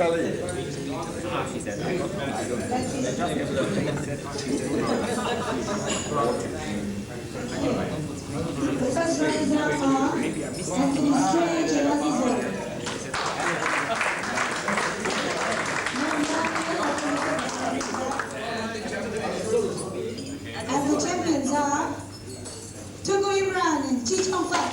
And the champions are Tungu Imran and Chichong Fat.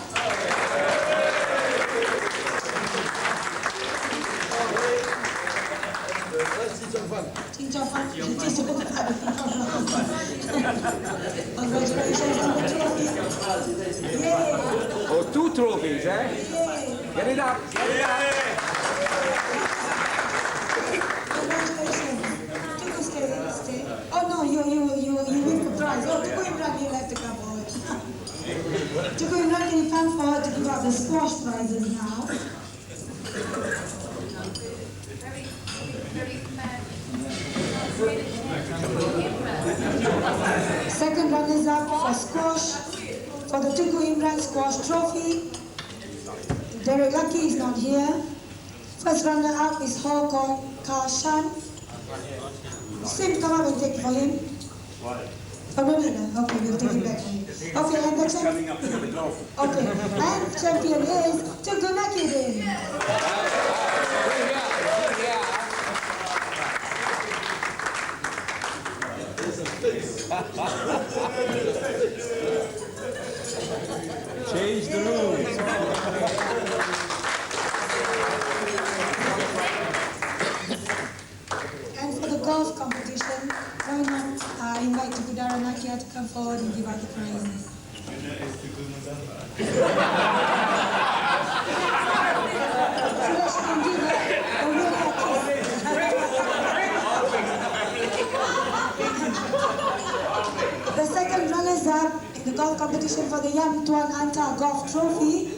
Congratulations on the trophy. Yay. Oh, 2 trophies, eh? Yay. Get it up. Get it up. Congratulations. Tungu, stay. Oh no, you win the prize. Oh, Tungu Imran, you have to come forward. Tungu Imran, can you come forward to give out the squash prizes now? Second runners up for squash, for the Tungu Imran squash trophy. Derek Lucky is not here. First runner up is Ho Ka Shan. Sim, come up and take for him. Oh, no. Okay, we'll take it back for you. Okay, and the champion. Okay, and champion is Tungu Nakidin. Change the rules. And for the golf competition, why not invite Tukudara Nakia to come forward and give out the prizes? So that she can give a winner kiss. The second runners-up in the golf competition for the Yam Tuan Anta Golf Trophy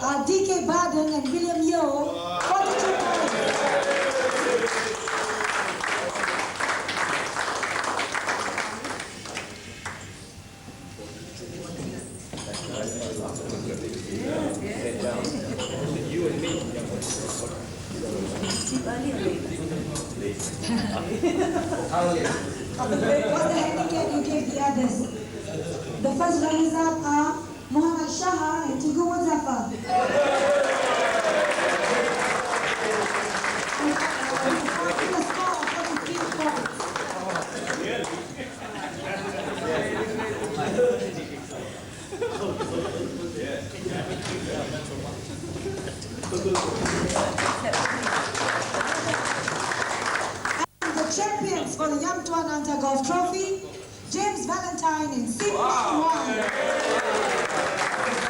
are DK Baden and William Yeo, 42 points. What's the handicap you gave the others? The first runners-up are Muhammad Shah and Tungu Muzaffar. In a score of 43 points. And the champions for the Yam Tuan Anta Golf Trophy, James Valentine and Sim Wan.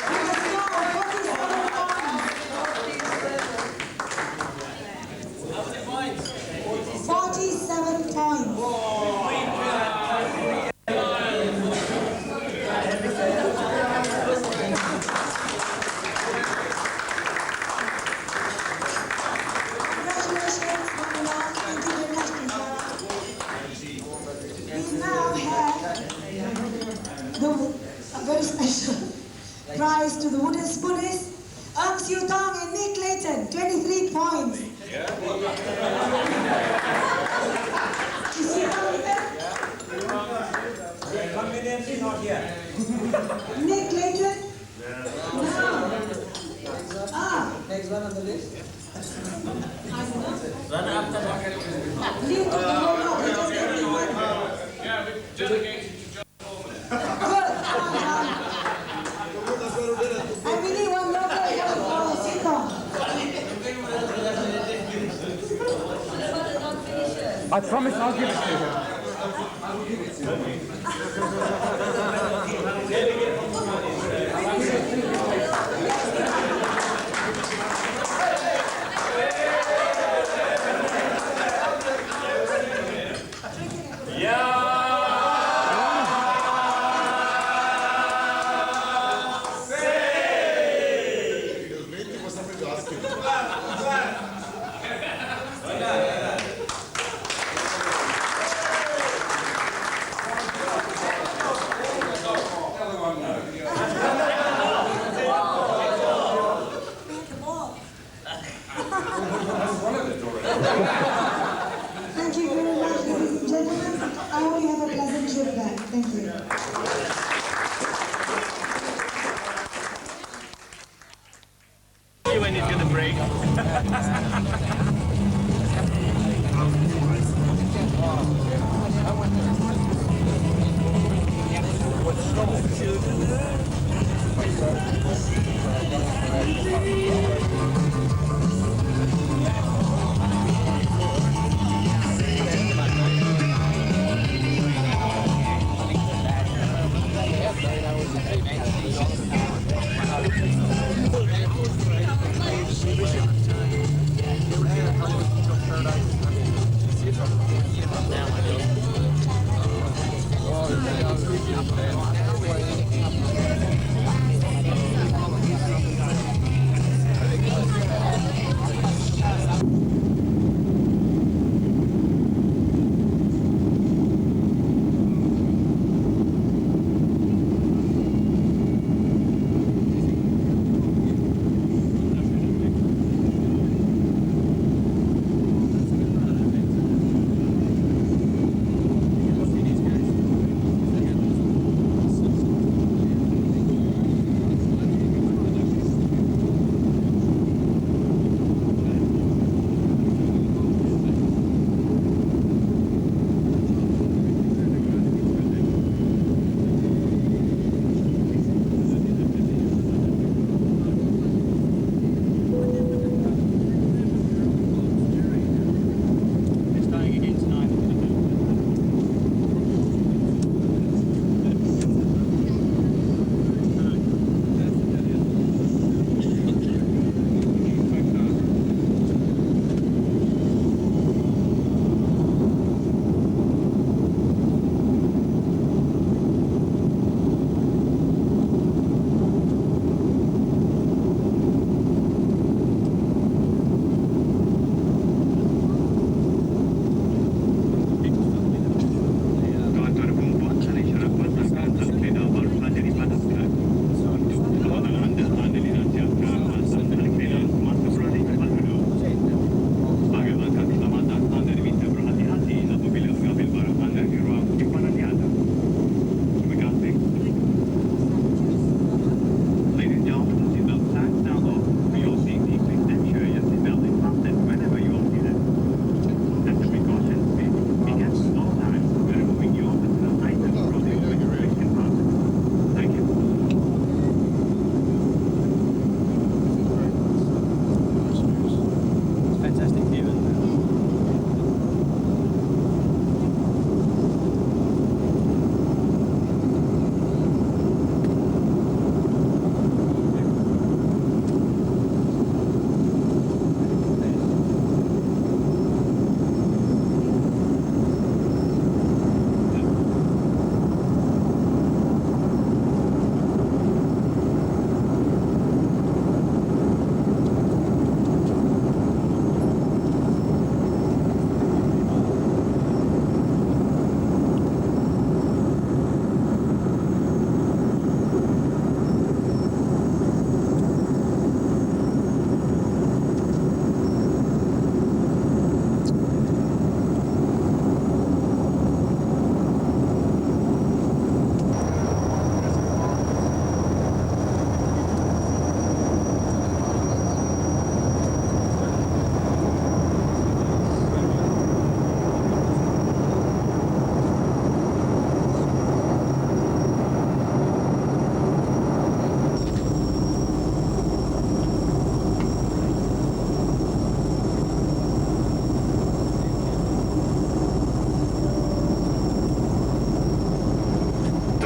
With a score of 47 points. Congratulations, Manila. Thank you very much, Manila. We now have a very special prize to the wooden spoonies. Siu Tong and Nick Layton, 23 points. Is he coming there? Conveniently not here. Nick Layton? No. Next one on the list. I don't know. Run after that. Leave to the whole lot. He just gave me one. Yeah, we delegated to John Coleman. Good. And we need one local one for Sitong. I promise I'll give it to you. Thank you very much, ladies and gentlemen. I hope you have a pleasant trip back. Thank you. When he's gonna break.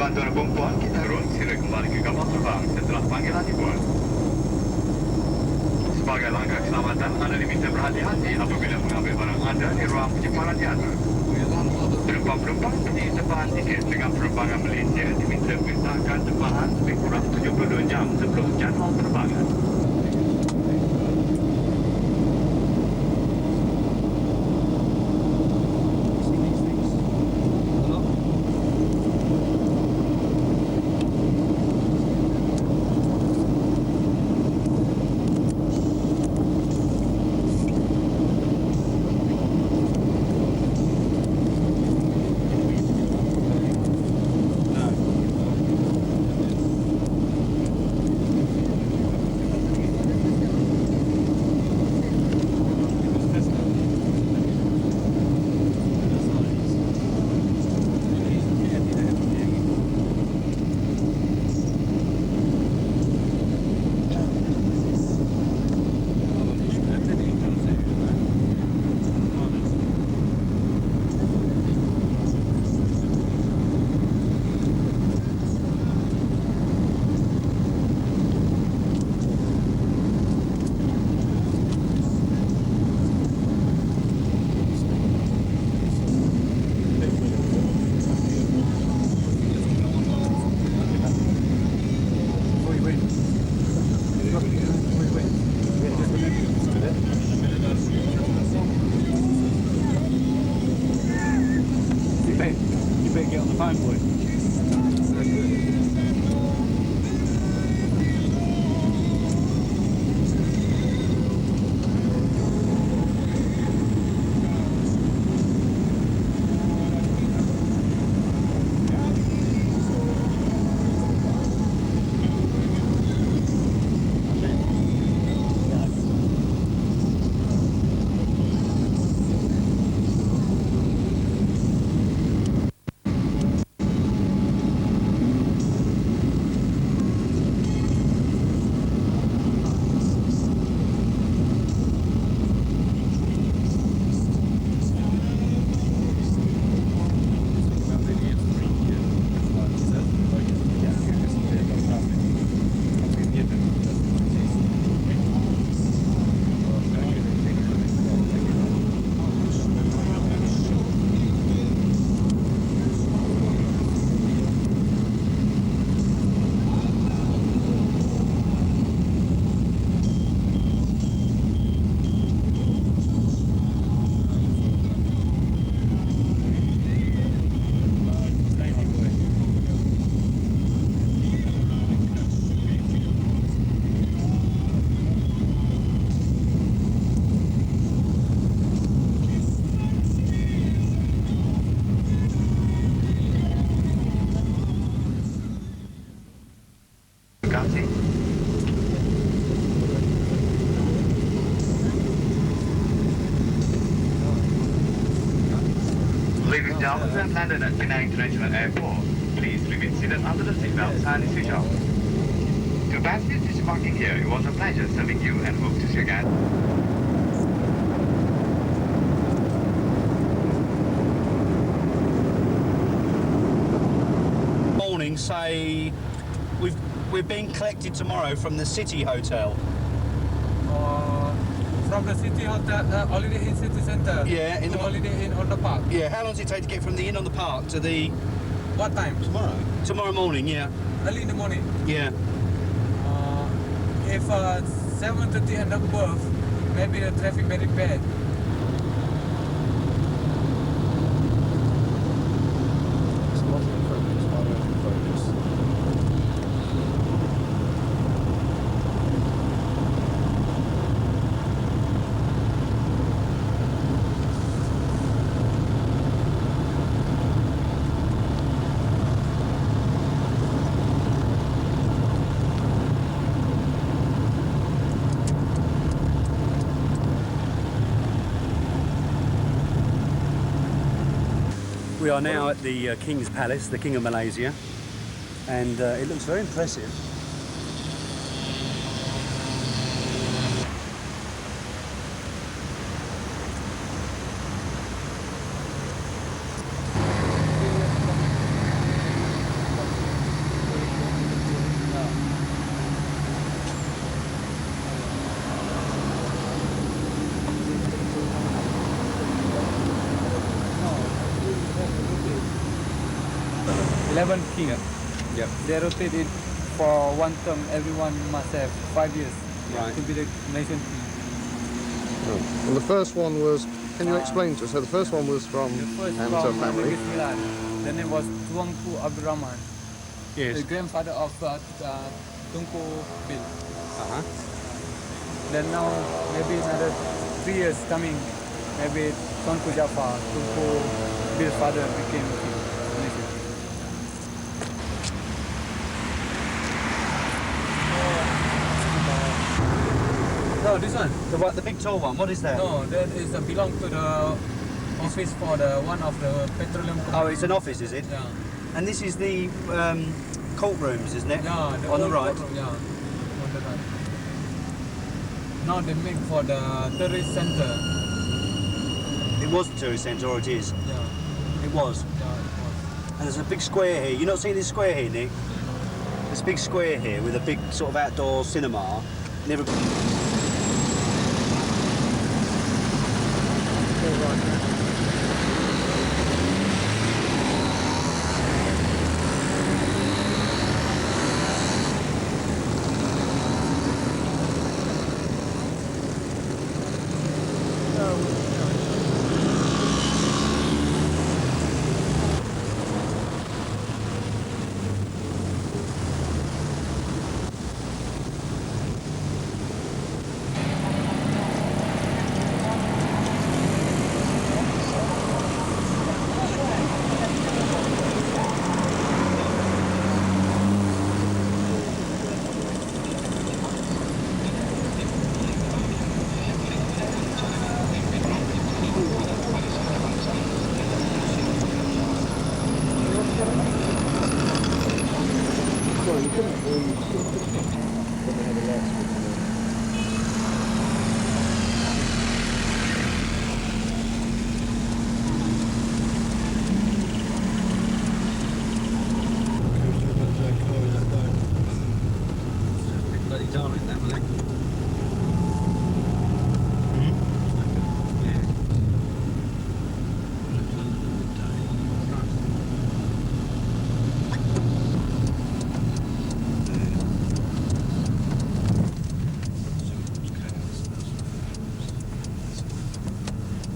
Tuan-tuan dan puan, kita harus sila kembali ke kapal terbang setelah panggilan dibuat. Sebagai langkah keselamatan, anda diminta berhati-hati apabila mengambil barang anda di ruang penyimpanan di atas. Penumpang-penumpang di tempahan tiket dengan penerbangan Malaysia diminta mengesahkan tempahan lebih kurang 72 jam sebelum jadual penerbangan. fine boy. Ladies and gentlemen, we have landed at Penang International Airport. Please remain seated under the seatbelt and switch off. To passengers disembarking here, it was a pleasure serving you and hope to see you again. Morning say we're being collected tomorrow from the City Hotel. From the city hotel, holiday in city center. Yeah, in to the holiday in on the park. Yeah, how long does it take to get from the inn on the park to the What time? tomorrow morning? Yeah, Early in the morning. yeah. If 7:30 and above, maybe the traffic very bad. We are now at the King's Palace, the King of Malaysia, and it looks very impressive. King. Yep. They rotate it for one term. Everyone must have 5 years Right. to be the nation king. Well, the first one was, can you explain to us? So the first one was from The first Hamza from family. Negeri Sembilan. The name was Tuanku Abdul Rahman, Yes. the grandfather of Tunku Bill. Uh-huh. Then now maybe another 3 years coming, maybe Tunku Jafar, Tunku Bill's father became king. Nation. No, this one. The big tall one. What is that? No, that is belong to the office for the one of the petroleum company. Oh, it's an office, is it? Yeah. And this is the courtrooms, isn't it? Yeah, On the old right. courtroom, yeah, on the right. Now they make for the tourist center. It was the tourist centre, or it is? Yeah, It was. yeah, it was. And there's a big square here. You not seen this square here, Nick? There's a big square here with a big sort of outdoor cinema. Never.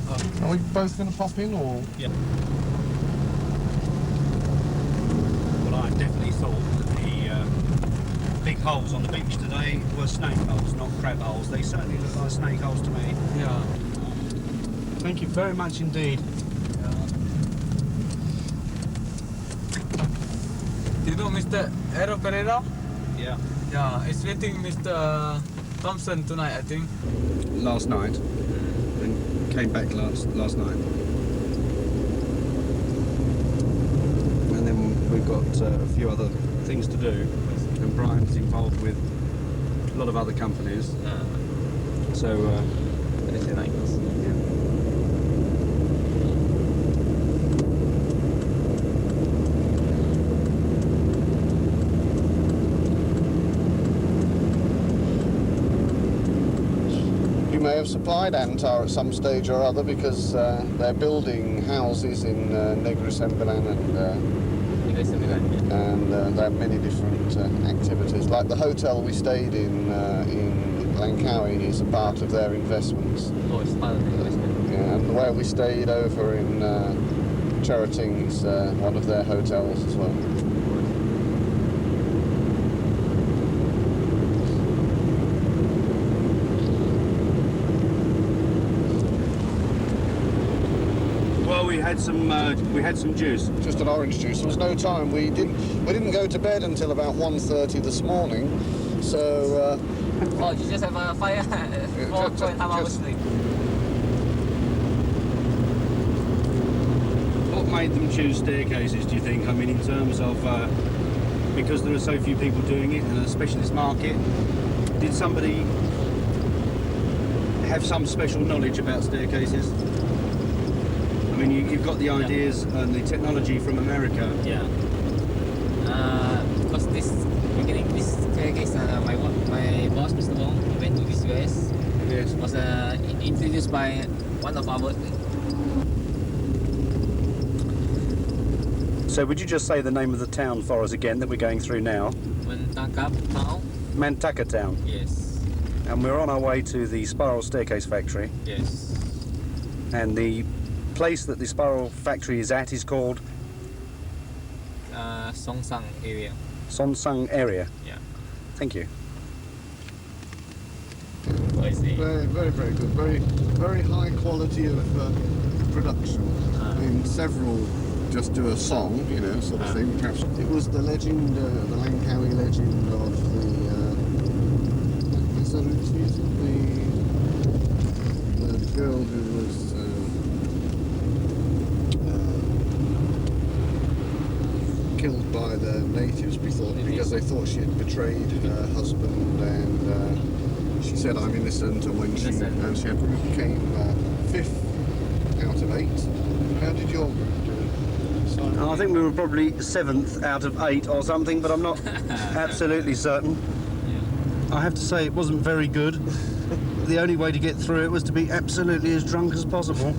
Are we both going to pop in, or? Yeah. Well, I definitely thought that the big holes on the beach today were snake holes, not crab holes. They certainly look like snake holes to me. Yeah. Thank you very much indeed. You know Mr. Aero Pereira? Yeah. Yeah, he's meeting Mr. Thompson tonight, I think. Last night. And came back last night. And then we've got a few other things to do. And Brian's involved with a lot of other companies. So, yeah. You may have supplied Antar at some stage or other, because they're building houses in Negri Sembilan and they have many different activities. Like the hotel we stayed in Langkawi is a part of their investments. Oh, it's part of the investment. Yeah, and where we stayed over in Cherating is one of their hotels as well. We had some juice. Just an orange juice. There was no time. We didn't go to bed until about 1:30 this morning. So. Oh, you just have a fire? 4.5 hours sleep. What made them choose staircases, do you think? I mean, in terms of because there are so few people doing it in a specialist market, did somebody have some special knowledge about staircases? I mean, you've got the ideas and the technology from America. Yeah. Because this staircase, my boss, Mr. Wong, he went to this US. Yes. Was introduced by one of our. So would you just say the name of the town for us again that we're going through now? Mantaka town. Mantaka town. Yes. And we're on our way to the spiral staircase factory. Yes. And the place that the spiral factory is at is called Songsang area. Sonsang area. Yeah. Thank you. I see. Very, very, very good. Very, very high quality of production. I mean, several just do a song, you know, sort of thing. Perhaps it was the legend, the Langkawi legend of the girl who was killed by the natives because they thought she had betrayed her husband, and she said, "I'm innocent," and when she came fifth out of 8. How did your group do it, Simon? I think we were probably 7th out of 8 or something, but I'm not absolutely certain. I have to say it wasn't very good. The only way to get through it was to be absolutely as drunk as possible.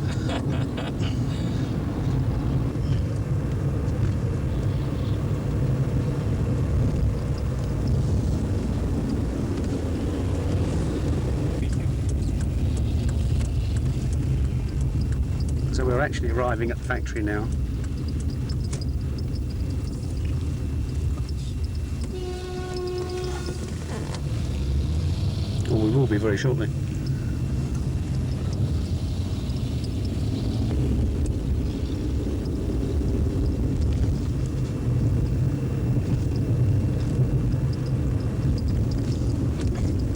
So we're actually arriving at the factory now. Or we will be very shortly.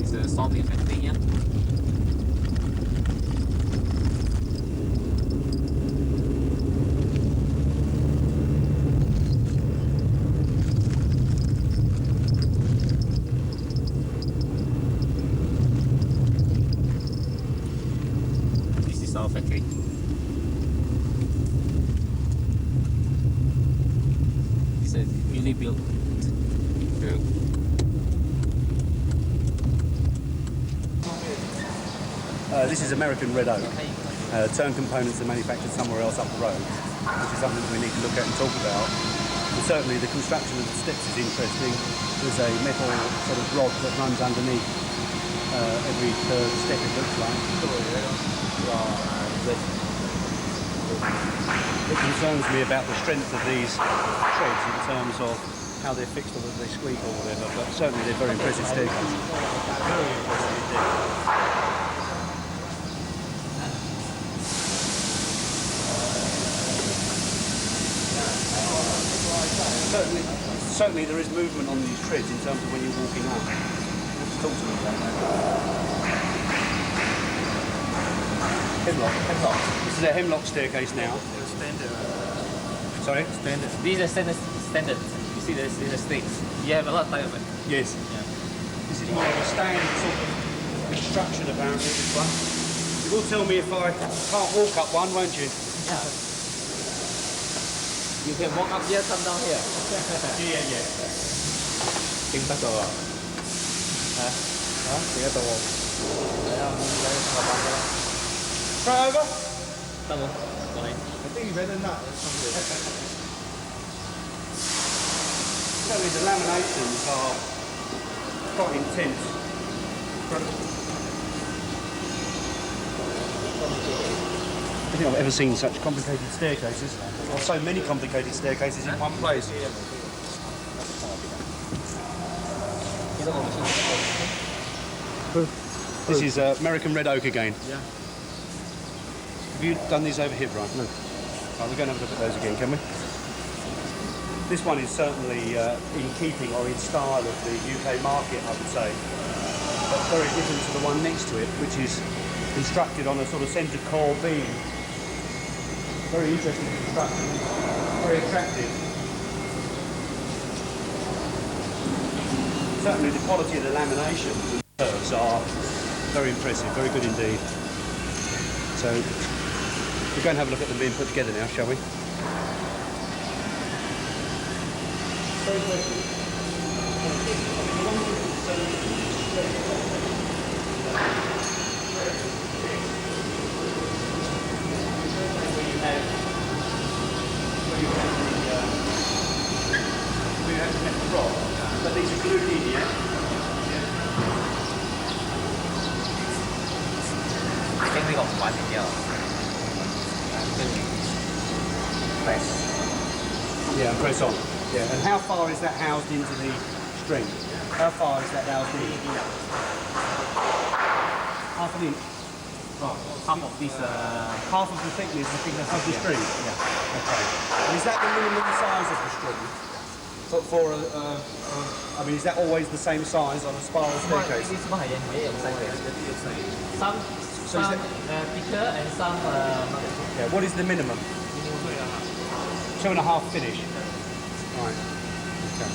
It's a zombie factory here. Our factory. It's a newly built. This is American red oak. Turn components are manufactured somewhere else up the road, which is something that we need to look at and talk about. And certainly the construction of the steps is interesting. There's a metal sort of rod that runs underneath every third step, it looks like. It concerns me about the strength of these treads in terms of how they're fixed or whether they squeak or whatever, but certainly they're very impressive staircases. Very impressive indeed. Certainly there is movement on these treads in terms of when you're walking up. Let's talk to me about that. Hemlock. This is a hemlock staircase now. Standard. Sorry? Standard. These are standard. You see there's the stakes. You have a lot of time of it. Yes. Yeah. This is more of a standard sort of construction apparently, this one. You will tell me if I can't walk up one, won't you? Yeah. You can walk up here, come down here. Yeah. Think that's all. Think that's all. Try over? Come on. Go ahead. I think you better not. Certainly the laminations are quite intense. I don't think I've ever seen such complicated staircases, or so many complicated staircases in one place. This is American red oak again. Yeah. Have you done these over here, Brian? No. Right, we're going to have a look at those again, can we? This one is certainly in keeping or in style of the UK market, I would say, but very different to the one next to it, which is constructed on a sort of centre core beam. Very interesting construction, very attractive. Certainly the quality of the lamination curves are very impressive, very good indeed. So we're going to have a look at them being put together now, shall we? Very quickly. But these are glued in, yeah? Can we got one in here? Press. Yeah, press on. Yeah. And how far is that housed into the string? How far is that housed in? Half an inch. Right. Half of this. Half of the thickness of the string? Yeah. Okay. And is that the minimum size of the string? For I mean, is that always the same size on a spiral staircase? This one some thicker and some Yeah, what is the minimum? 2.5 finish. Right. Okay.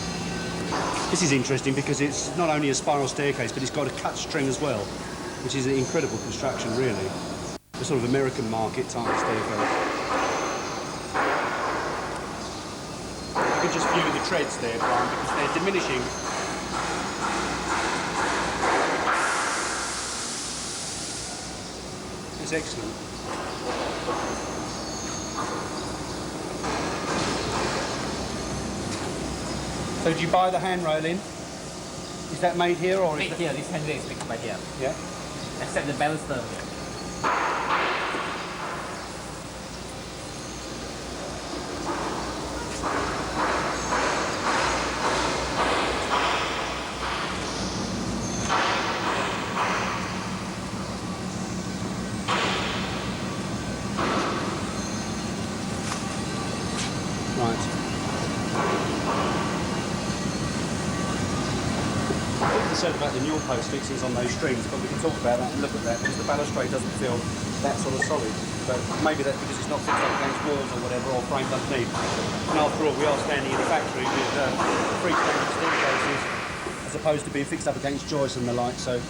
This is interesting because it's not only a spiral staircase, but it's got a cut string as well, which is an incredible construction, really. The sort of American market type of staircase. You can just view the treads there, Brian, because they're diminishing. It's excellent. So did you buy the handrail in? Is that made here or made here. This handrail is made by here. Yeah. Except the baluster. Said about the newel post fixings on those strings, but we can talk about that and look at that because the balustrade doesn't feel that sort of solid. But maybe that's because it's not fixed up against walls or whatever, or framed underneath. And after all, we are standing in a factory with freestanding staircases as opposed to being fixed up against joists and the like. So I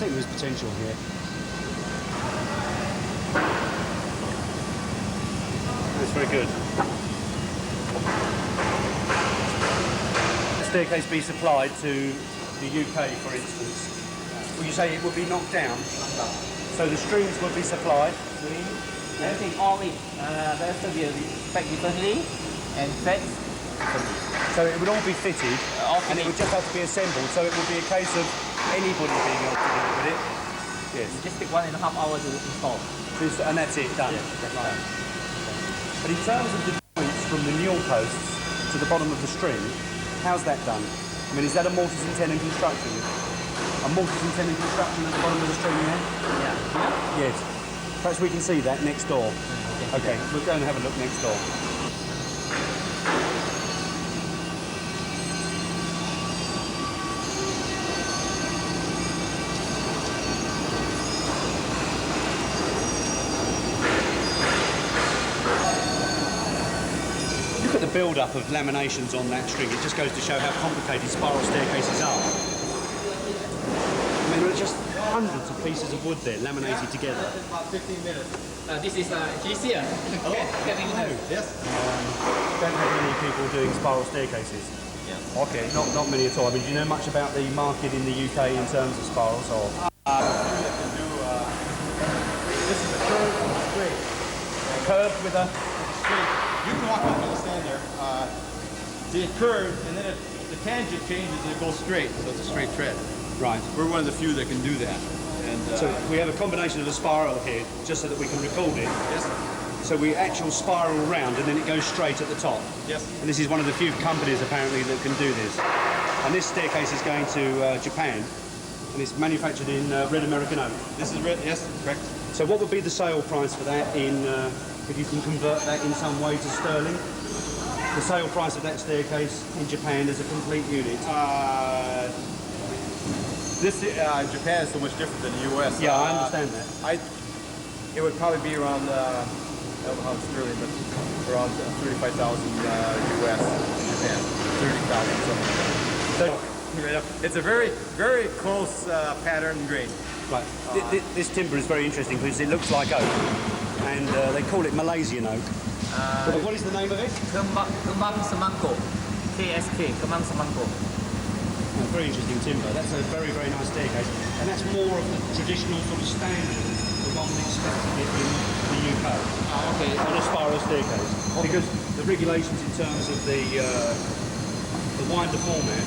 think there is potential here. That's very good. Staircase be supplied to the UK, for instance, would you say it would be knocked down? So the strings would be supplied? Everything, all in. That's to be packed differently and fed. So it would all be fitted and it would just have to be assembled, so it would be a case of anybody being able to do it, would it? Yes. It just take 1.5 hours to install. And that's it, done. Yes, that's Right. done. But in terms of the joints from the newel posts to the bottom of the string, how's that done? I mean, is that a mortise and tenon construction? A mortise and tenon construction at the bottom of the string there? Yeah. Yes. Perhaps we can see that next door. Okay, we'll go and have a look next door. Look at the build-up of laminations on that string. It just goes to show how complicated spiral staircases are. I mean, there are just hundreds of pieces of wood there laminated together. About 15 minutes. This is GC. Yes. Don't have many people doing spiral staircases. Yeah. Okay, not many at all. I mean, do you know much about the market in the UK in terms of spirals? Or This is a curve and a straight. curved with a... Straight. You can walk up and stand there. See it curves, and then the tangent changes and it goes straight, so it's a straight tread. Right. We're one of the few that can do that. And So we have a combination of a spiral here, just so that we can record it. yes, So we actual spiral round, and then it goes straight at the top. yes. And this is one of the few companies apparently that can do this. And this staircase is going to Japan, and it's manufactured in red American oak. This is red. Yes, correct. So what would be the sale price for that in, if you can convert that in some way to sterling? The sale price of that staircase in Japan as a complete unit? This Japan is so much different than the U.S. Yeah, I understand that. It would probably be around, I don't know how it's sterling, but around 35,000 U.S. in Japan. 30,000 something like that. It's a very, very close pattern and grain. Right. This timber is very interesting because it looks like oak, and they call it Malaysian oak. But what is the name of it? Kemang Semangko. KSK, Kemang Semangko. Oh, very interesting timber. That's a very, very nice staircase. And that's more of the traditional sort of standard, the one expected in the UK. Okay. On a spiral staircase. Because the regulations in terms of the wider format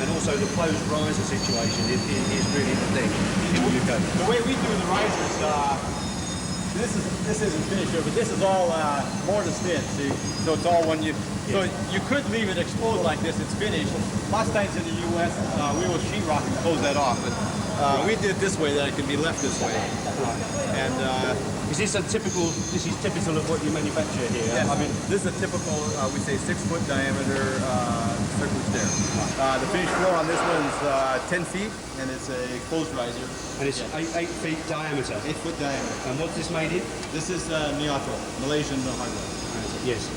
and also the closed riser situation is really the thing in the UK. The way we do the risers, this isn't finished here, but this is all mortise thin, see? So it's all when you... So you could leave it exposed like this, it's finished. Lots of times in the U.S., we will sheetrock and close that off, but we did it this way, that it can be left this way. And is this typical of what you manufacture here? yes, I mean, this is a typical, we say 6-foot diameter circular stair. The finished floor on this one's 10 feet, and it's a closed riser. and it's 8 feet diameter. 8-foot diameter. And what's this made in? This is Niato, Malaysian hardwood. Yes.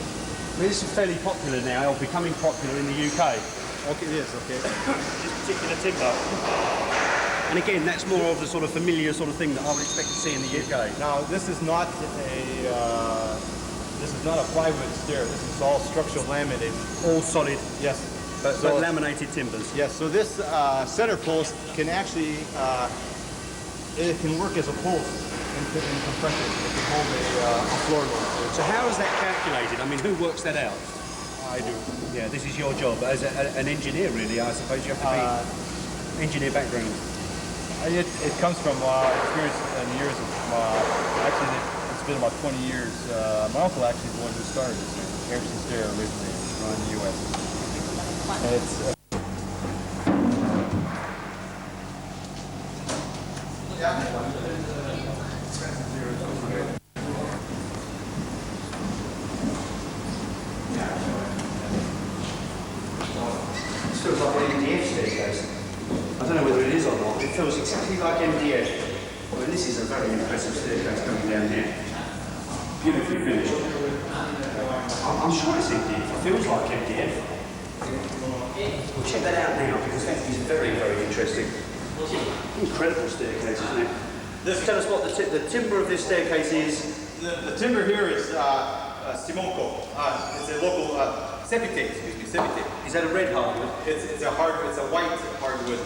I mean, this is fairly popular now, or becoming popular in the UK. Okay, it is, okay. This particular timber. And again, that's more of the sort of familiar sort of thing that I would expect to see in the UK. Now, this is not a plywood stair. This is all structural laminated. All solid, Yes. but So- laminated timbers. Yes. So this center post can actually it can work as a post in compression. It can hold a floor load. So how is that calculated? I mean, who works that out? I do. Yeah, this is your job as an engineer, really. I suppose you have to be engineer background. It comes from experience and years of actually it's been about 20 years. My uncle actually is the one who started this Harrison Stair originally in the U.S. And it's This feels like an MDF staircase. I don't know whether it is or not. It feels exactly like MDF. I mean, this is a very impressive staircase coming down here. Beautifully finished. I'm sure it's MDF. It feels like MDF. We'll check that out now because that is very, very interesting. Incredible staircase, isn't it? Tell us what the timber of this staircase is. the timber here is Simonko. It's a local sepite, sepite. Is that a red hardwood? It's a white hardwood.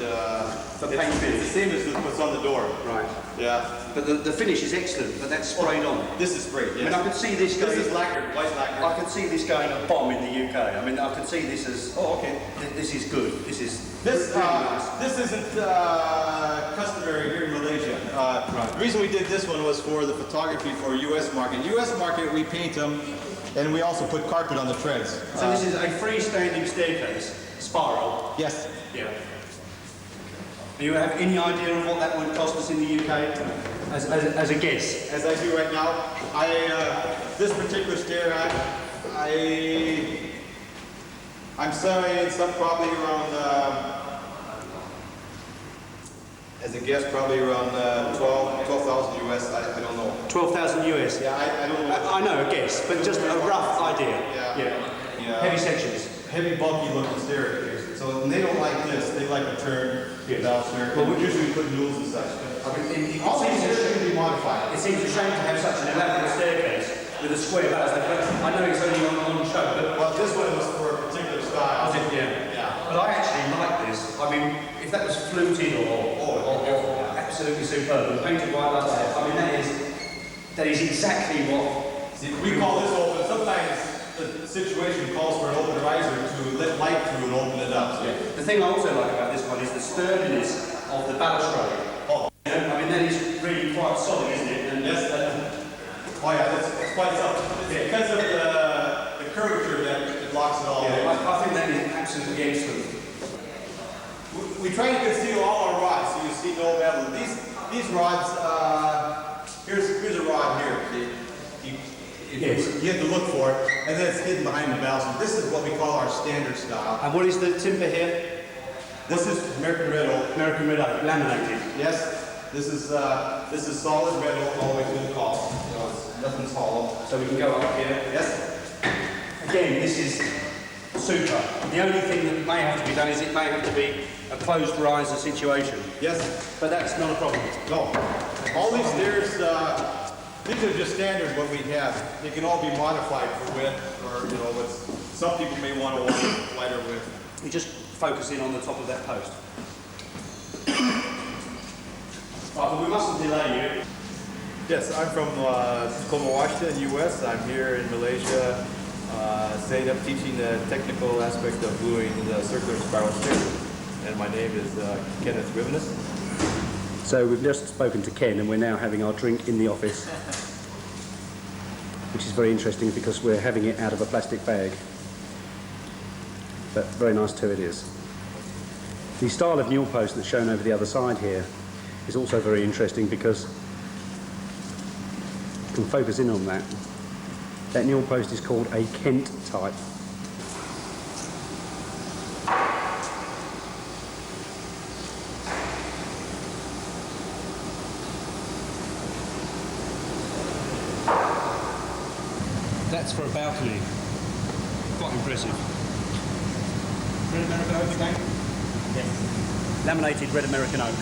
Sometimes it's the same as what's on the door. Right. Yeah. But the finish is excellent, but that's sprayed on. This is sprayed. Yes. I mean, I can see this going... This is lacquered, white lacquered. I can see this going a bomb in the UK. I mean, I can see this as... Oh, okay. This is good. This is This really nice. this isn't customary here in Malaysia. The reason we did this one was for the photography for U.S. market. U.S. market, we paint them, and we also put carpet on the treads. So this is a freestanding staircase, spiral. Yes. Yeah. Do you have any idea of what that would cost us in the UK? As a guess? As I do right now, this particular stair rack, I'm selling some probably around, as a guess, probably around 12,000 US. I don't know. 12,000 US. Yeah, I don't know. I know a guess, but just a rough idea. Yeah. Heavy sections. Heavy, bulky looking staircase. So and they don't like this. They like a turn down stair. Well, we usually put mules and such. All these stairs can be modified. It seems a shame to have such an elaborate staircase with a square base. I know it's only on show, but well, this one was for a particular style. Yeah. But I actually like this. I mean, if that was fluted or absolutely superb and painted white like that, I mean, that is exactly what. See, we call this open. Sometimes the situation calls for an open riser to let light through and open it up. So. Yeah. The thing I also like about this one is the sturdiness of the balustrade. I mean, that is really quite solid, isn't it? And yes. Oh yeah, it's quite solid. It's because of the curvature that it locks it all in. I think that is absolutely excellent. We try to conceal all our rods so you see no metal. These rods, here's a rod here. You have to look for it, and then it's hidden behind the balustrade. This is what we call our standard style. And what is the timber here? This is American red oak. American red oak, laminated. Yes. This is solid red oak all the way through the column. Nothing's hollow. So we can go up here. Yes. Again, this is super. The only thing that may have to be done is it may have to be a closed riser situation. Yes. But that's not a problem. No. All these stairs, these are just standard what we have. They can all be modified for width, or some people may want a wider width. You just focus in on the top of that post. Right, but we mustn't delay you. Yes, I'm from Tacoma, Washington, U.S. I'm here in Malaysia, setting up teaching the technical aspect of gluing the circular spiral stair. And my name is Kenneth Rivenis. So we've just spoken to Ken, and we're now having our drink in the office, which is very interesting because we're having it out of a plastic bag. But very nice too it is. The style of newel post that's shown over the other side here is also very interesting because you can focus in on that. That newel post is called a Kent type. That's for a balcony. Quite impressive. Red American oak again? Yes. Laminated red American oak.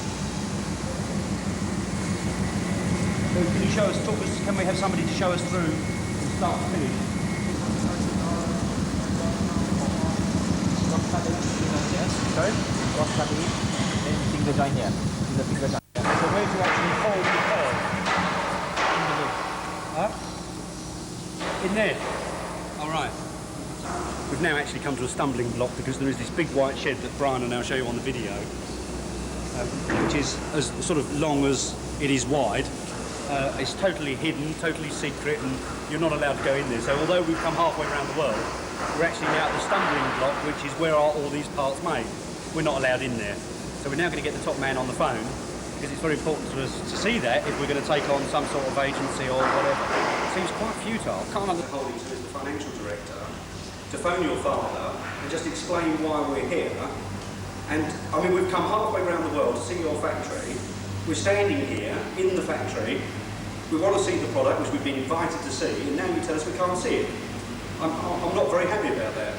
So can you show us, can we have somebody to show us through from start to finish? Sorry? Cross cutting it, then finger joint here. The finger joint. So where to actually hold the curve? Huh? In there? All right. We've now actually come to a stumbling block because there is this big white shed that Brian will now show you on the video, which is as sort of long as it is wide. It's totally hidden, totally secret, and you're not allowed to go in there. So although we've come halfway around the world, we're actually now at the stumbling block, which is where are all these parts made. We're not allowed in there. So we're now going to get the top man on the phone, because it's very important to us to see that if we're going to take on some sort of agency or whatever. It seems quite futile. Can't understand holding to as the financial director to phone your father and just explain why we're here. And I mean, we've come halfway around the world to see your factory. We're standing here in the factory. We want to see the product, which we've been invited to see, and now you tell us we can't see it. I'm not very happy about that.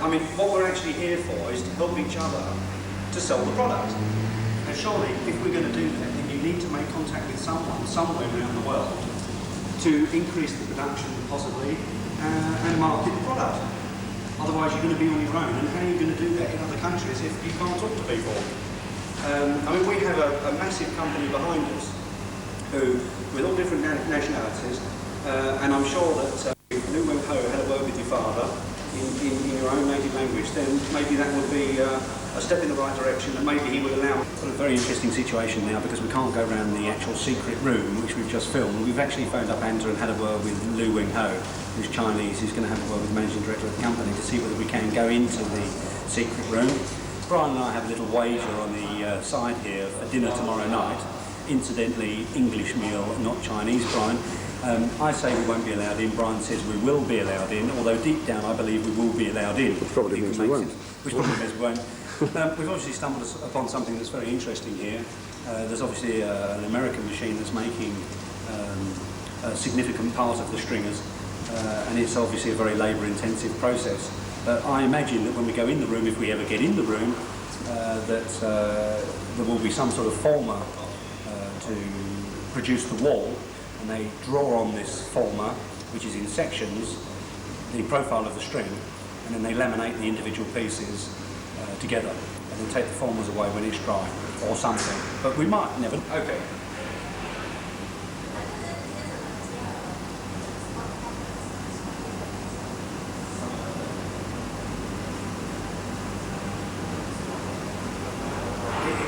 I mean, what we're actually here for is to help each other to sell the product. And surely, if we're going to do that, then you need to make contact with someone, somewhere around the world, to increase the production, possibly, and market the product. Otherwise, you're going to be on your own. And how are you going to do that in other countries if you can't talk to people? I mean, we have a massive company behind us, who, with all different nationalities, and I'm sure that if Lu Wen Ho had a word with your father in your own native language, then maybe that would be a step in the right direction, and maybe he will allow. We've got a very interesting situation now because we can't go around the actual secret room which we've just filmed. We've actually phoned up Anta and had a word with Lu Wing-ho, who's Chinese, who's going to have a word with the managing director of the company to see whether we can go into the secret room. Brian and I have a little wager on the side here for dinner tomorrow night. Incidentally, English meal, not Chinese, Brian. I say we won't be allowed in. Brian says we will be allowed in, although deep down I believe we will be allowed in. Which probably means we won't. Which probably means we won't. We've obviously stumbled upon something that's very interesting here. There's obviously an American machine that's making a significant part of the stringers, and it's obviously a very labour-intensive process. I imagine that when we go in the room, if we ever get in the room, that there will be some sort of former to produce the wall, and they draw on this former, which is in sections, the profile of the string, and then they laminate the individual pieces together, and then take the formers away when it's dry, or something. But we might never. Okay.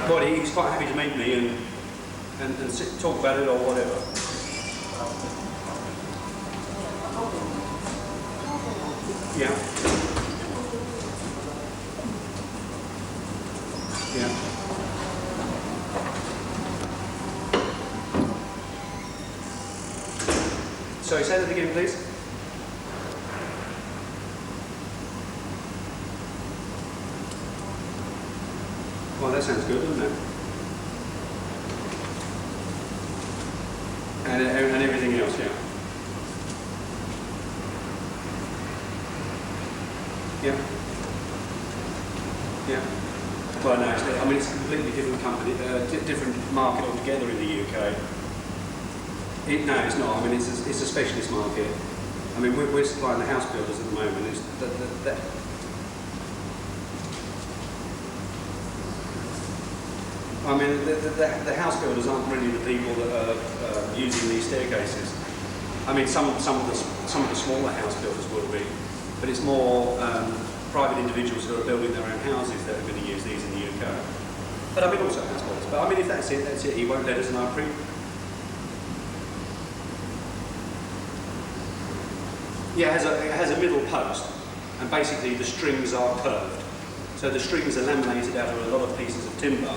But he's quite happy to meet me and talk about it or whatever. Yeah. Yeah. Sorry, say that again, please. Well, that sounds good, doesn't it? And everything else, yeah. Yeah. Yeah. Well, no, I mean, it's a completely different company, different market altogether in the UK. No, it's not. I mean, it's a specialist market. I mean, we're supplying the house builders at the moment. It's I mean, the house builders aren't really the people that are using these staircases. I mean, some of the smaller house builders will be, but it's more private individuals who are building their own houses that are going to use these in the UK. But I mean, also house builders. But I mean, if that's it, that's it. He won't let us know. Yeah, it has a middle post, and basically the strings are curved. So the strings are laminated out of a lot of pieces of timber.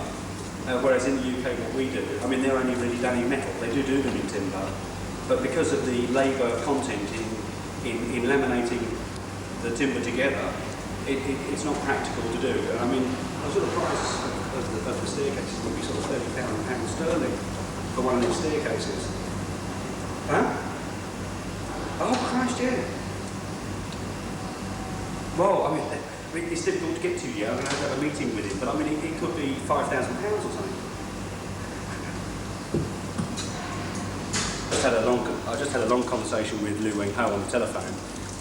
Whereas in the UK, what we do, I mean, they're only really done in metal. They do them in timber, but because of the labour content in laminating the timber together, it's not practical to do. And I mean, the sort of price of the staircases would be sort of £30 sterling for one of these staircases. Huh? Oh Christ, yeah. Well, I mean, it's difficult to get to yet. I'm going to have a meeting with him, but I mean, it could be £5,000 or something. I just had a long conversation with Lu Wing-ho on the telephone,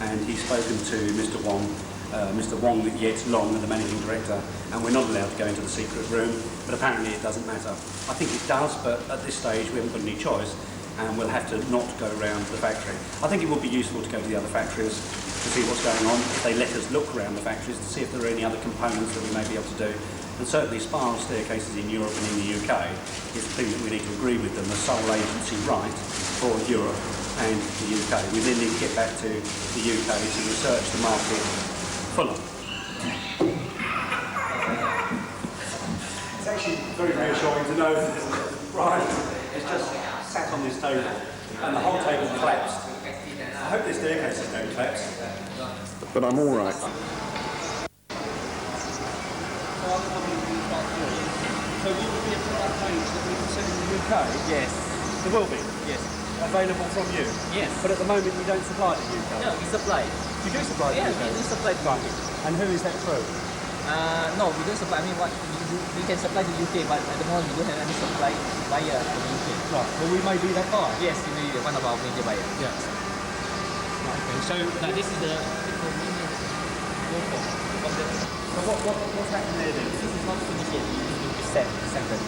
and he's spoken to Mr. Wong Yet Long, the managing director, and we're not allowed to go into the secret room, but apparently it doesn't matter. I think it does, but at this stage we haven't got any choice, and we'll have to not go around the factory. I think it would be useful to go to the other factories to see what's going on, if they let us look around the factories to see if there are any other components that we may be able to do. And certainly spiral staircases in Europe and in the UK is the thing that we need to agree with them, the sole agency right for Europe and the UK. We then need to get back to the UK to research the market fully. It's actually very reassuring to know that Brian has just sat on this table and the whole table collapsed. I hope this staircases don't collapse. But I'm all right. So will there be a product range that we can sell in the UK? Yes. There will be? Yes. Available from you? Yes. But at the moment you don't supply the UK? No, we supply. You do supply the Yeah, UK? we do supply to Right. UK. And who is that through? No, we don't supply. I mean, we can supply to UK, but at the moment we don't have any supply buyer for the UK. Right. Well, we may be that buyer. Yes, we may be one of our major buyers. Yes. Right, okay. So Now this is the what's happened there then? This is not finished yet. We need to set second.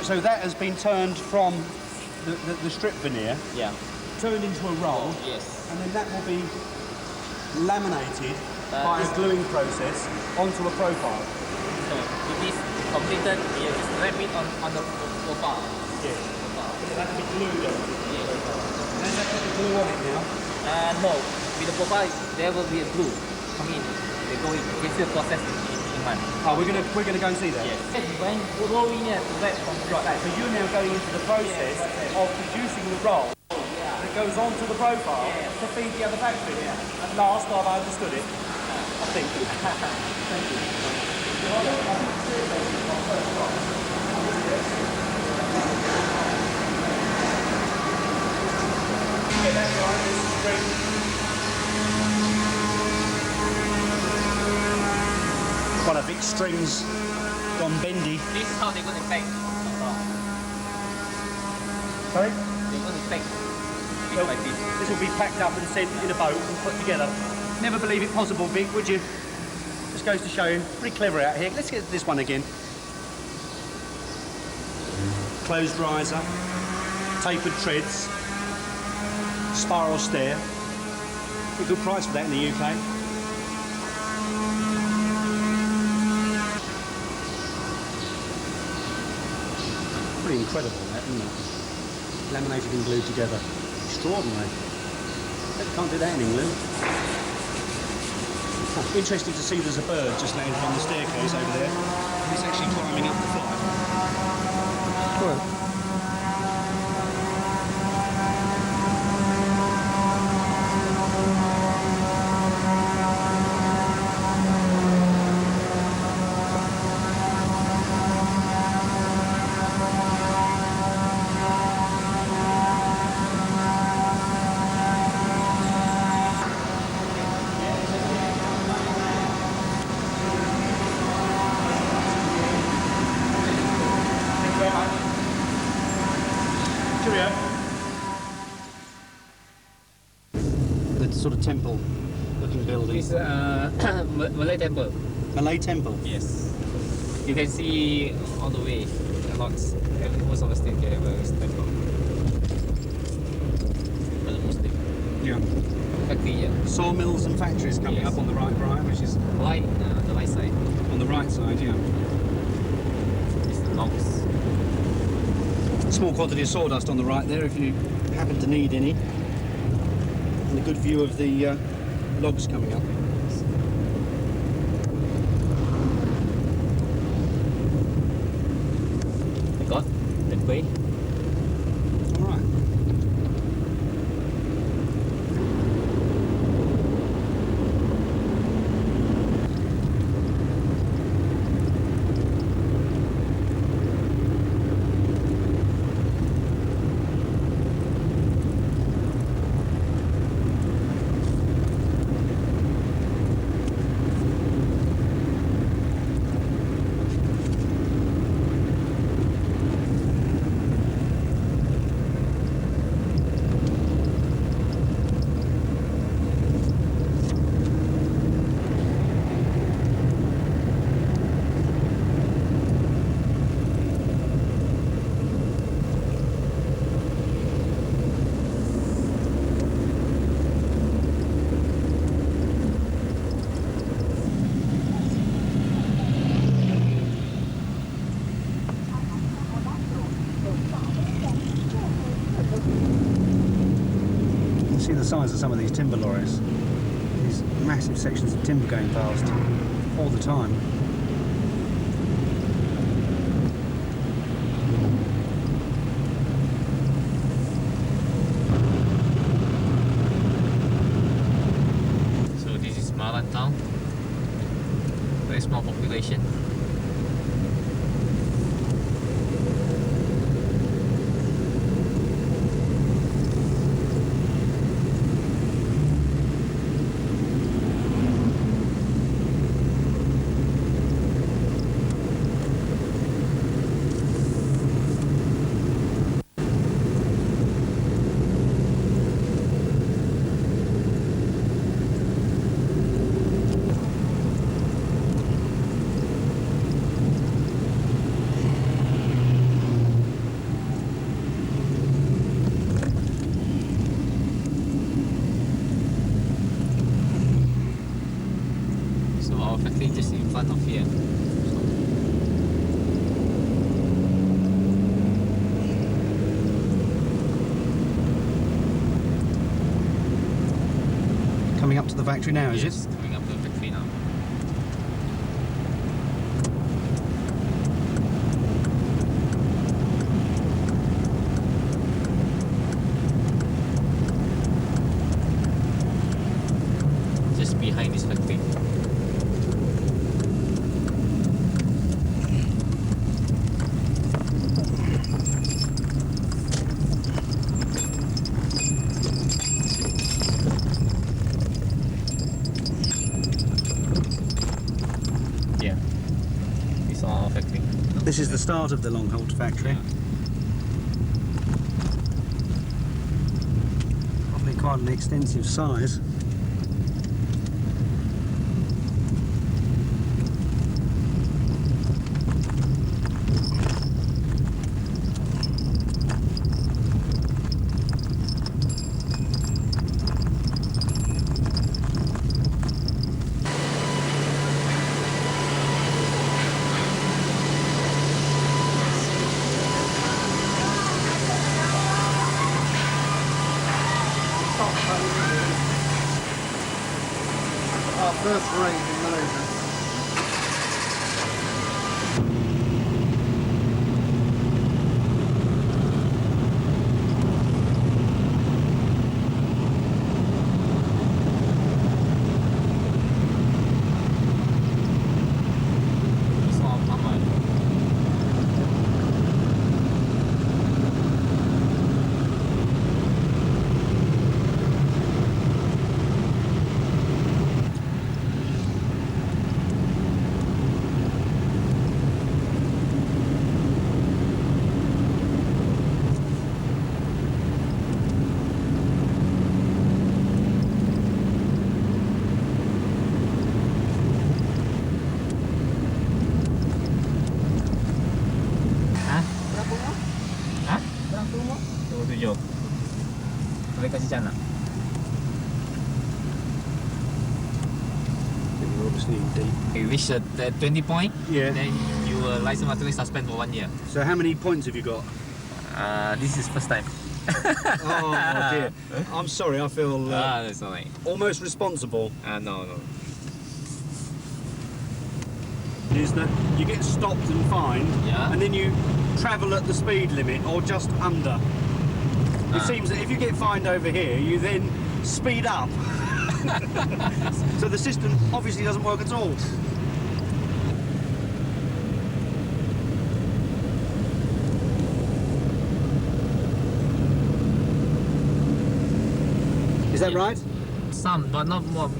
So that has been turned from the strip veneer, Yeah. turned into a roll, Yes. and then that will be laminated by a gluing process onto a profile. So this completed, we just wrap it on the profile. Yeah. Does it have to be glued on? Yeah. Has that got the glue on it now? No, with the profile, there will be a glue. I mean, they go in. It's still processed in man. Oh, we're gonna go and see that. Yes. When rolling it to wrap from the side. So you're now going into the process of producing the roll that goes onto the profile to feed the other factory. At last, I've understood it. I think. Thank you. One of Vic's strings gone bendy. This is how they're going to pack. Sorry? They're going to pack piece by piece. This will be packed up and sent in a boat and put together. Never believe it possible, Vic, would you? Just goes to show you. Pretty clever out here. Let's get this one again. Closed riser, tapered treads, spiral stair. A good price for that in the UK. Pretty incredible, that, isn't it? Laminated and glued together. Extraordinary. They can't do that in England. Interesting to see there's a bird just landed on the staircase over there. He's actually climbing up the flight. Well. The sort of temple-looking building. It's Malay temple. Malay temple. Yes. You can see all the way. A lot. Most of the state can have a temple. For the Muslim. Yeah. Factory, yeah. Sawmills and factories coming Yes. up on the right, Brian, which is Right, the right side. on the right side, yeah. It's the logs. Small quantity of sawdust on the right there if you happen to need any. And a good view of the logs coming up. I got that way. All right. See the size of some of these timber lorries. These massive sections of timber going past all the time. So this is Malan town. Very small population. up to the factory now, is Yes, coming up to the factory now. Just behind this factory. Yeah, it's our factory. This is the start of the Longholt factory. Probably quite an extensive size. Our first raid in Malaysia. It's our mama. Hah? Berapa rumah? Hah? Berapa rumah? 27. Boleh kasih canak? You're obviously in deep. You reach the 20 point, Yeah. then you will license automatically suspend for 1 year. So how many points have you got? This is first time. Oh dear. I'm sorry, I feel That's alright. almost responsible. No. Is that you get stopped and fined, Yeah. and then you travel at the speed limit or just under. It seems that if you get fined over here, you then speed up. So the system obviously doesn't work at all. Is that right? Some, but not more,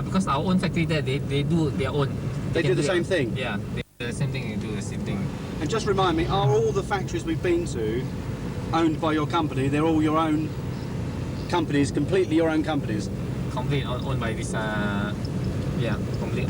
because our own factory there, they do their own. They do can the same thing? Yeah, they do the same thing, they do the same thing. And just remind me, are all the factories we've been to owned by your company? They're all your own companies, completely your own companies? Complete owned by this, yeah, complete.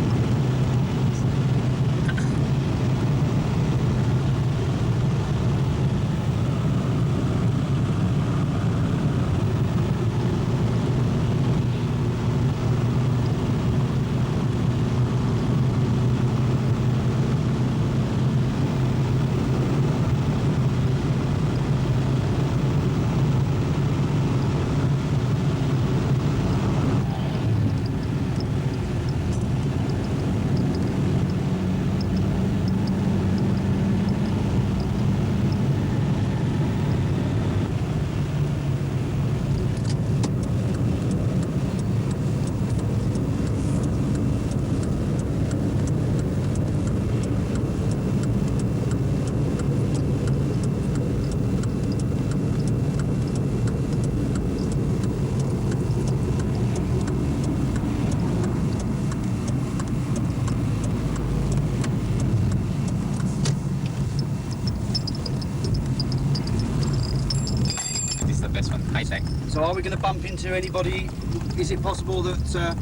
Best one, high tech. So are we going to bump into anybody? Is it possible that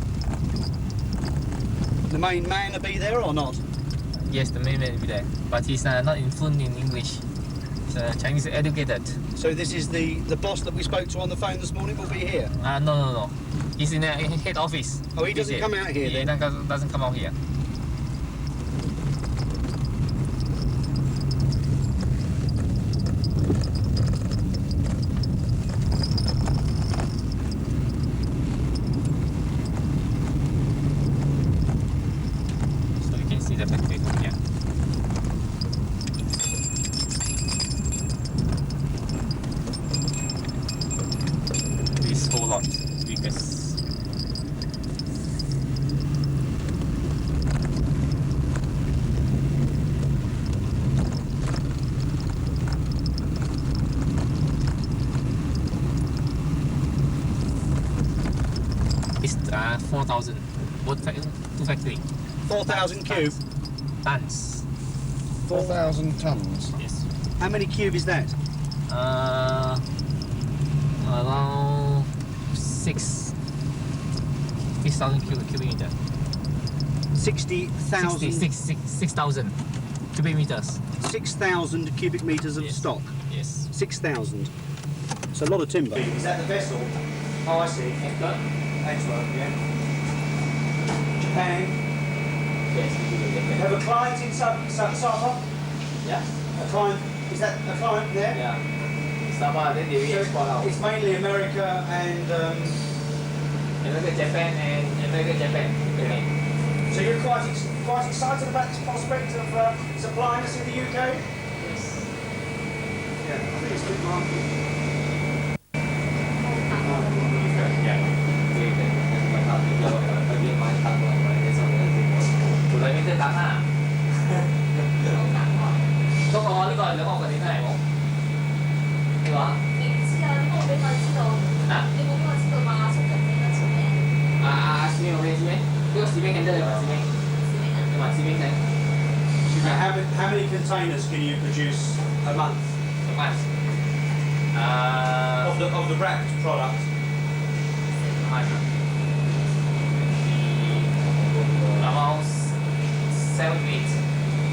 the main man will be there or not? Yes, the main man will be there, but he's not fluent in English. He's Chinese educated. So this is the boss that we spoke to on the phone this morning will be here? No. He's in the head office. Oh, he doesn't come out here then? He doesn't come out here. It's 4,000. Both two factory. 4,000 cube. Tons. 4,000 tons. Yes. How many cube is that? Around 6,000 cubic meter. 60,000. 6,000 cubic meters. 6,000 cubic meters of Yes. stock. Yes. 6,000. It's a lot of timber. Is that the vessel? Oh, I see. Anchor? Antwerp, yeah. Japan. Yes, we do Japan. Have a client in Sabah? Yeah. A client? Is that a client there? Yeah. Sabah, then they So export out. it's mainly America and. America, Japan, and America, Japan. Okay. So you're quite excited about this prospect of supplying us in the UK? Yes. Yeah, I think it's a good market. How many containers can you produce a month of the wrapped product? Around 7 to 8.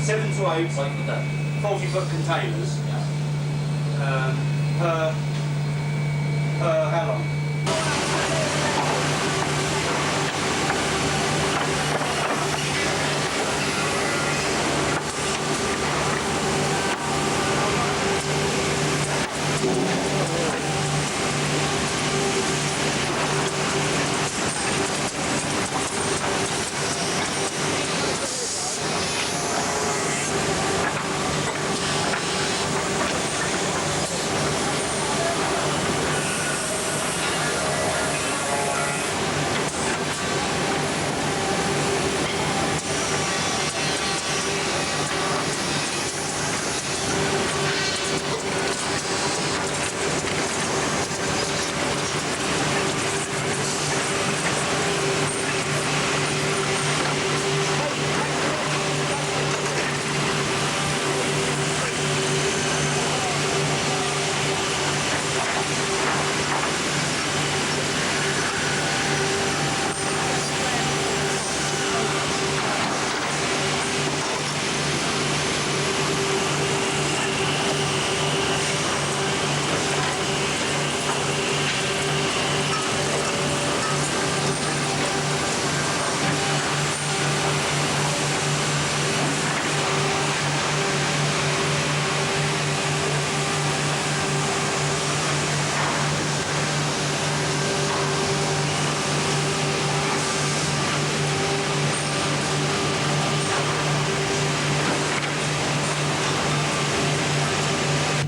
7 to 8 40-footer. 40-foot containers Yeah. per how long?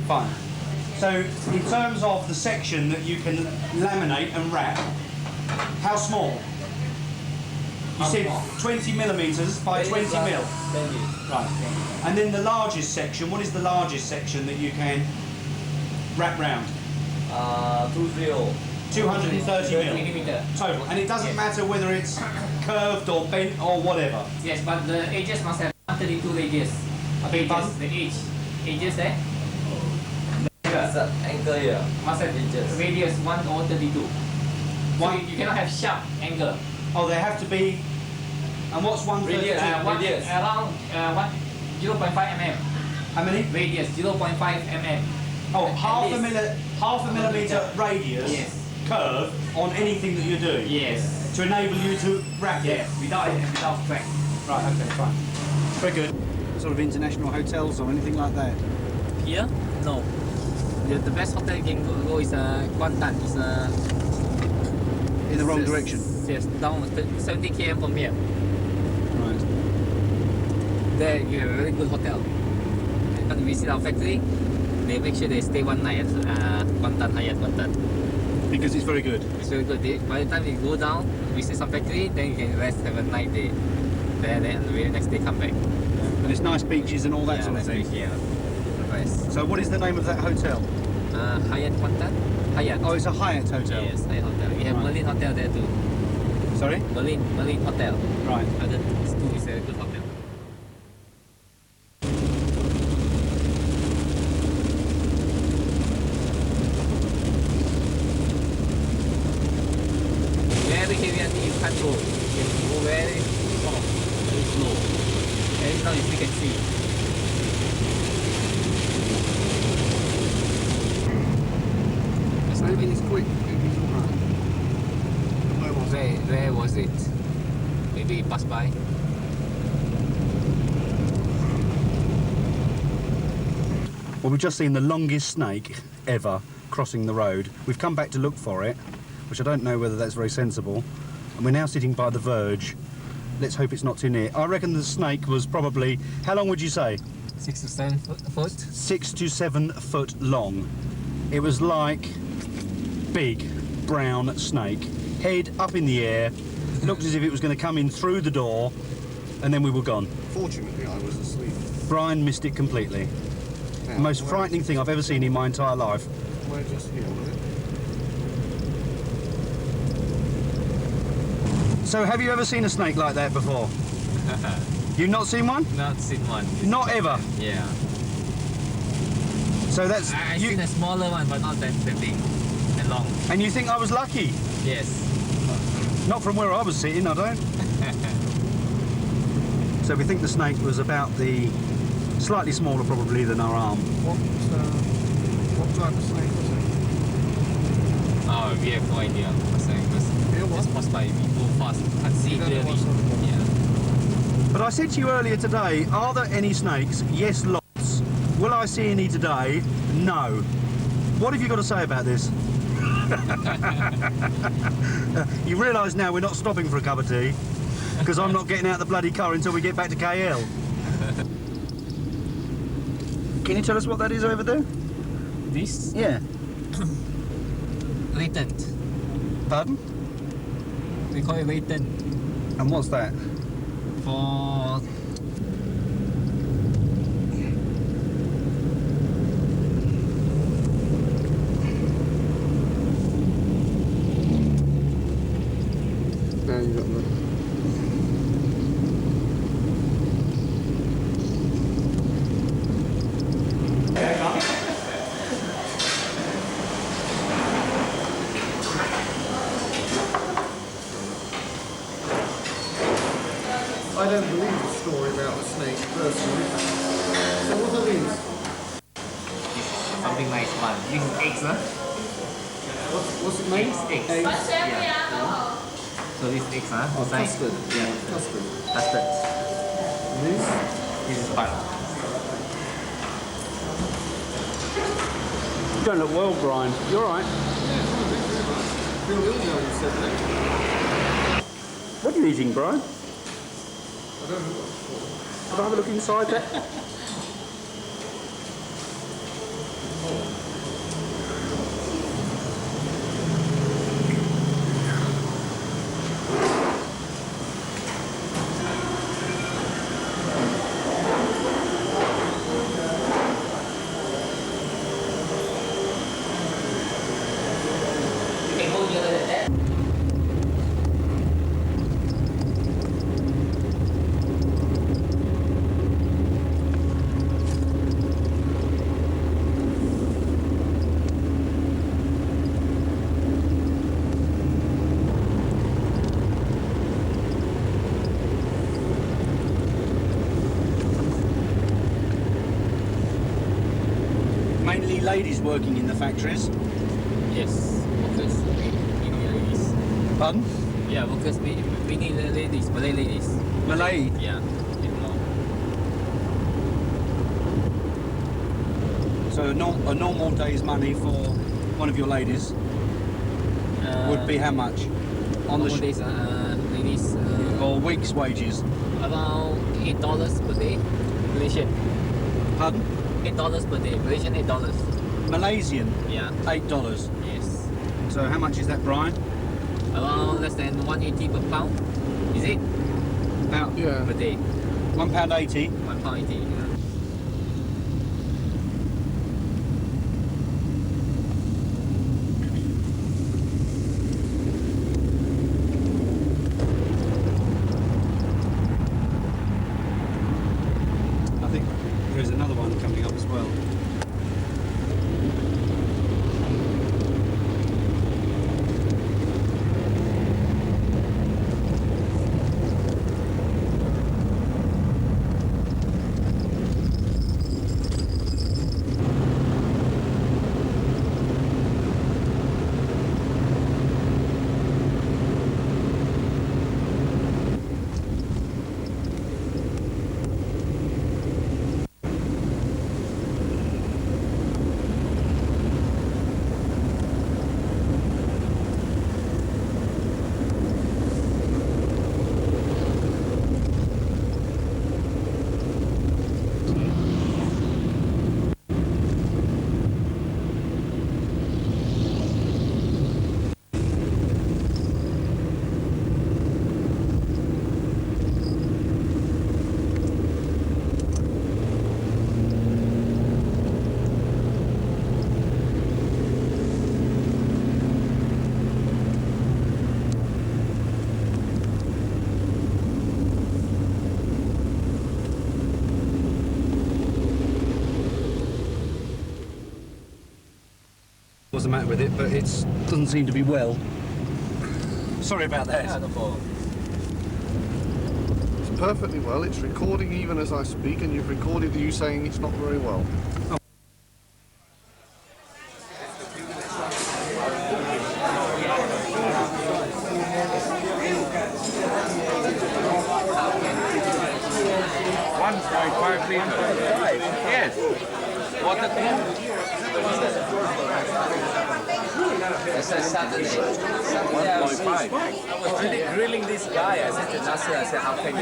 Fine. So in terms of the section that you can laminate and wrap, how small? You How said small? 20 millimeters by 20 mil. Right. And then the largest section, what is the largest section that you can wrap round? 230 mil millimeter. total. And it doesn't Yes. matter whether it's curved or bent or whatever. Yes, but the edges must have 132 radius. beg pardon? The edges there. Angle here. Must have radius 132. So you cannot have sharp angle. Oh, they have to be. And what's 132? Radius. Around 0.5 mm. How many? Radius 0.5 mm. Oh, At half a least. millimeter radius Yes. curve on anything that you're doing. Yes. To enable you to wrap it. Yes. Without crack. Right. Okay. Fine. Very good. Sort of international hotels or anything like that. Here? No. The best hotel you can go is Kuantan. It's In the wrong direction. Yes, down 70 km from here. Right. There you have a very good hotel. When you visit our factory, they make sure they stay one night at Kuantan, Hyatt Kuantan. Because it's very good. It's very good. By the time you go down, visit some factory, then you can rest, have a night day. Then the very next day come back. And it's nice beaches and all that sort of thing. Yeah. Nice. So what is the name of that hotel? Hyatt Kuantan. Hyatt. Oh, it's a Hyatt hotel. Yes, Hyatt Hotel. We have Right. Merlin Hotel there too. Sorry? Marine Hotel. Right. Other school is a good hotel. Very heavy until you can't go. You have to go very soft, very slow. And now you still can see. Maybe he's quick, maybe he's alright. Where was it? Maybe it passed by. Well, we've just seen the longest snake ever crossing the road. We've come back to look for it, which I don't know whether that's very sensible. And we're now sitting by the verge. Let's hope it's not too near. I reckon the snake was probably, how long would you say? 6 to 7 foot. 6 to 7 foot long. It was like big brown snake, head up in the air, looked as if it was going to come in through the door, and then we were gone. Fortunately, I was asleep. Brian missed it completely. Now, The most frightening thing I've ever seen in my entire life. We're just here, was it? So have you ever seen a snake like that before? You've not seen one? Not seen one. Not ever? Yeah. So that's... I've seen a smaller one, but not that big and long. And you think I was lucky? Yes. Not from where I was sitting, I don't. So we think the snake was about the... slightly smaller probably than our arm. What type of snake was it? Oh, we have no idea. Just passed by. We go fast. Can't see You don't know clearly. what sort of- Yeah. But I said to you earlier today, are there any snakes? Yes, lots. Will I see any today? No. What have you got to say about this? You realise now we're not stopping for a cup of tea, because I'm not getting out the bloody car until we get back to KL. Can you tell us what that is over there? This Yeah. latent. Pardon? We call it latent And what's that? for Now you got the... I don't believe the story about the snake personally. So what are these? something nice one. This is eggs, huh? What's it made? Eggs. Eggs. Yeah. So this is eggs, huh? Oh, Nice. custard. Yeah. Custard. Custard. And these? This is butter. You don't look well, Brian. You're all right. Real ill you said that. What are you eating, Brian? I don't know. Can I have a look inside there? You can hold your like that. Mainly ladies working in the factories. Yes. Workers. We need ladies. Pardon? Yeah, workers. We need ladies. Malay ladies. Malay? Yeah. Bit more. So a normal day's money for one of your ladies would be how much? On the nowadays, ladies or week's wages? around $8 per day. Malaysian. Pardon? $8 per day. Malaysian $8. Malaysian? Yeah. $8. Yes. So how much is that, Brian? Around less than 180 per pound. Is it? About Yeah. Per day. £1.80. £1.80. Yeah. the matter with it, but it doesn't seem to be well. Sorry about that. Yeah, no problem. It's perfectly well. It's recording even as I speak, and you've recorded you saying it's not very well. It's a Saturday. Saturday I was really grilling this guy. I said to Nasser, I said, how can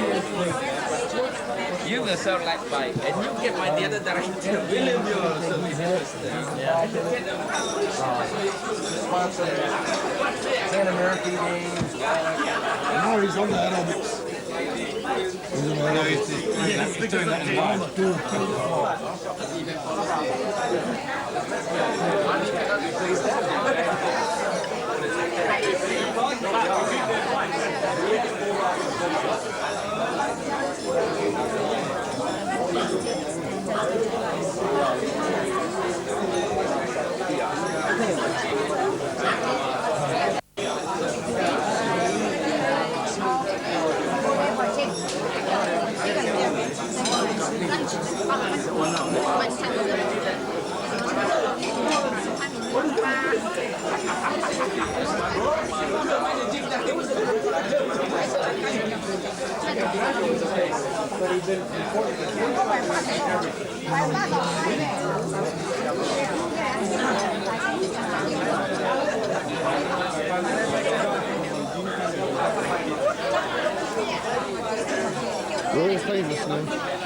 you yourself like bike and you get my the other direction. William, you're so interested. Yeah. Pan American Games. Now he's on the aerobics. He's doing that in We're all famous now.